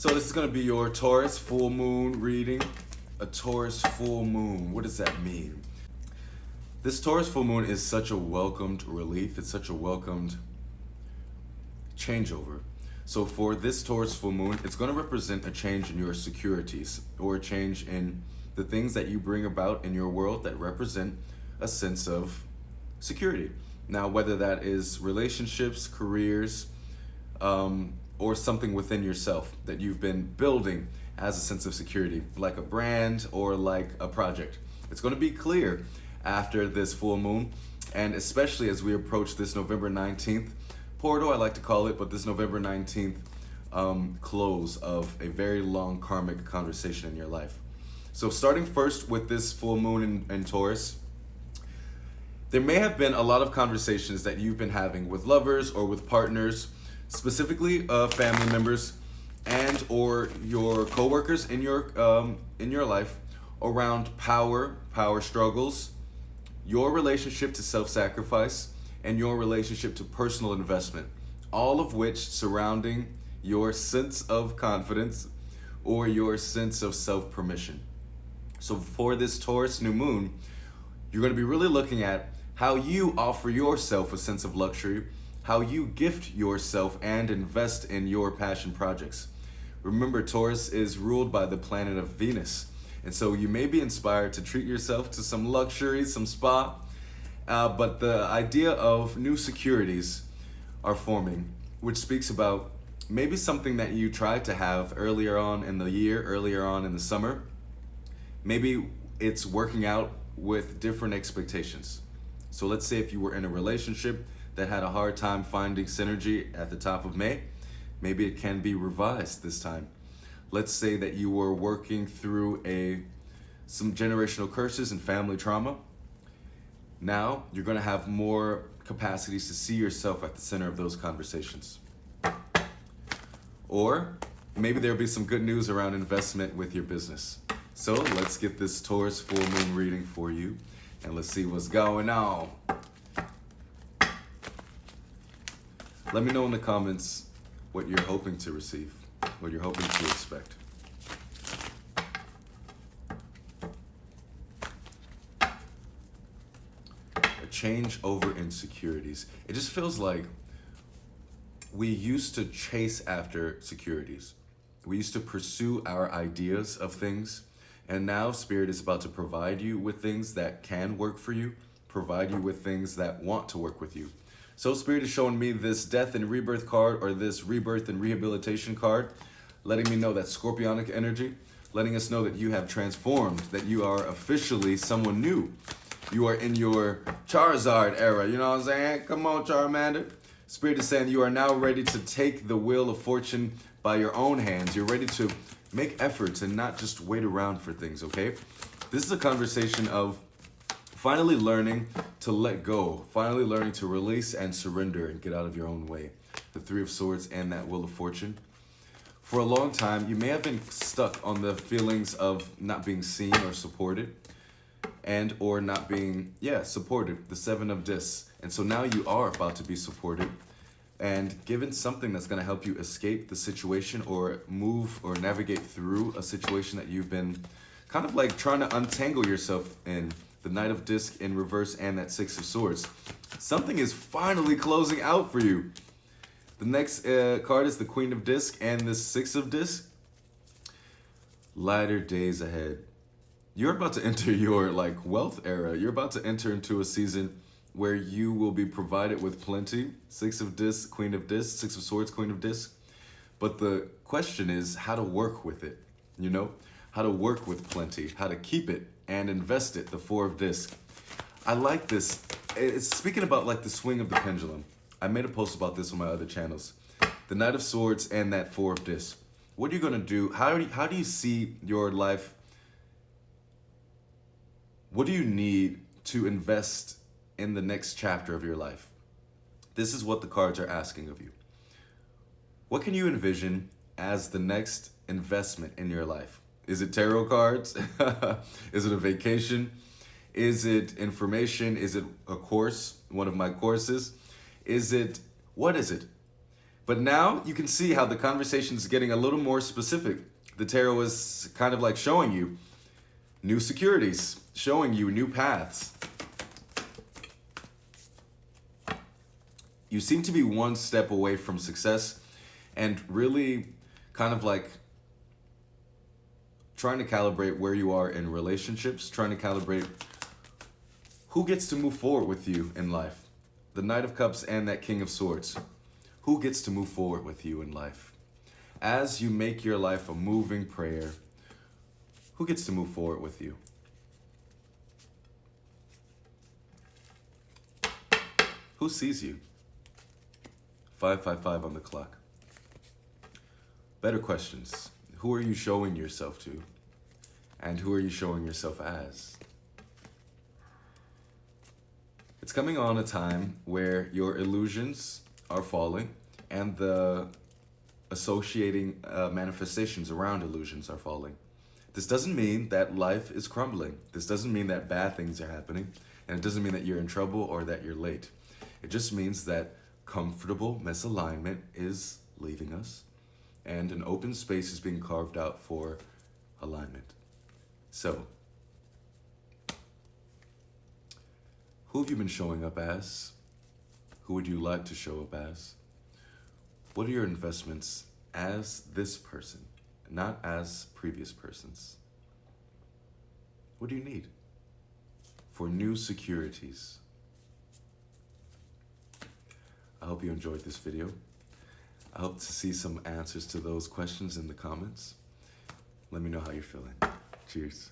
So this is going to be your Taurus full moon reading. A Taurus full moon. What does that mean? This Taurus full moon is such a welcomed relief. It's such a welcomed changeover. So for this Taurus full moon, it's going to represent a change in your securities or a change in the things that you bring about in your world that represent a sense of security. Now, whether that is relationships, careers, or something within yourself that you've been building as a sense of security, like a brand or like a project. It's going to be clear after this full moon, and especially as we approach this November 19th portal, I like to call it, but this November 19th close of a very long karmic conversation in your life. So starting first with this full moon in Taurus, there may have been a lot of conversations that you've been having with lovers or with partners, specifically family members and or your coworkers in your life, around power struggles, your relationship to self-sacrifice, and your relationship to personal investment, all of which surrounding your sense of confidence or your sense of self-permission. So for this Taurus new moon, you're going to be really looking at how you offer yourself a sense of luxury, how you gift yourself and invest in your passion projects. Remember, Taurus is ruled by the planet of Venus. And so you may be inspired to treat yourself to some luxury, some spa, but the idea of new securities are forming, which speaks about maybe something that you tried to have earlier on in the year, earlier on in the summer. Maybe it's working out with different expectations. So let's say if you were in a relationship that had a hard time finding synergy at the top of May, maybe it can be revised this time. Let's say that you were working through some generational curses and family trauma. Now you're going to have more capacities to see yourself at the center of those conversations. Or maybe there'll be some good news around investment with your business. So let's get this Taurus full moon reading for you, and let's see what's going on. Let me know in the comments what you're hoping to receive, what you're hoping to expect. A change over insecurities. It just feels like we used to chase after securities. We used to pursue our ideas of things, and now Spirit is about to provide you with things that can work for you, provide you with things that want to work with you. So Spirit is showing me this death and rebirth card, or this rebirth and rehabilitation card, letting me know that scorpionic energy, letting us know that you have transformed, that you are officially someone new. You are in your Charizard era, you know what I'm saying? Come on, Charmander. Spirit is saying you are now ready to take the wheel of fortune by your own hands. You're ready to make efforts and not just wait around for things, okay? This is a conversation of finally learning to let go, finally learning to release and surrender and get out of your own way. The Three of Swords and that Wheel of Fortune. For a long time, you may have been stuck on the feelings of not being seen or supported, and or not being, supported, the Seven of Discs. And so now you are about to be supported and given something that's going to help you escape the situation or move or navigate through a situation that you've been kind of like trying to untangle yourself in. The Knight of Disc in reverse and that Six of Swords. Something is finally closing out for you. The next card is the Queen of Disc and the Six of Disc. Lighter days ahead. You're about to enter your wealth era. You're about to enter into a season where you will be provided with plenty. Six of Disc, Queen of Disc, Six of Swords, Queen of Disc. But the question is how to work with it, you know? How to work with plenty, how to keep it and invest it, the Four of Disc. I like this. It's speaking about like the swing of the pendulum. I made a post about this on my other channels. The Knight of Swords and that Four of Disc. What are you gonna do? How do you see your life? What do you need to invest in the next chapter of your life? This is what the cards are asking of you. What can you envision as the next investment in your life? Is it tarot cards? Is it a vacation? Is it information? Is it a course? One of my courses? What is it? But now you can see how the conversation is getting a little more specific. The tarot is kind of like showing you new securities, showing you new paths. You seem to be one step away from success and really kind of like trying to calibrate where you are in relationships, trying to calibrate who gets to move forward with you in life. The Knight of Cups and that King of Swords. Who gets to move forward with you in life? As you make your life a moving prayer, who gets to move forward with you? Who sees you? 555 on the clock. Better questions. Who are you showing yourself to? And who are you showing yourself as? It's coming on a time where your illusions are falling and the associating manifestations around illusions are falling. This doesn't mean that life is crumbling. This doesn't mean that bad things are happening. And it doesn't mean that you're in trouble or that you're late. It just means that comfortable misalignment is leaving us and an open space is being carved out for alignment. So, who have you been showing up as? Who would you like to show up as? What are your investments as this person, not as previous persons? What do you need for new securities? I hope you enjoyed this video. I hope to see some answers to those questions in the comments. Let me know how you're feeling. Cheers.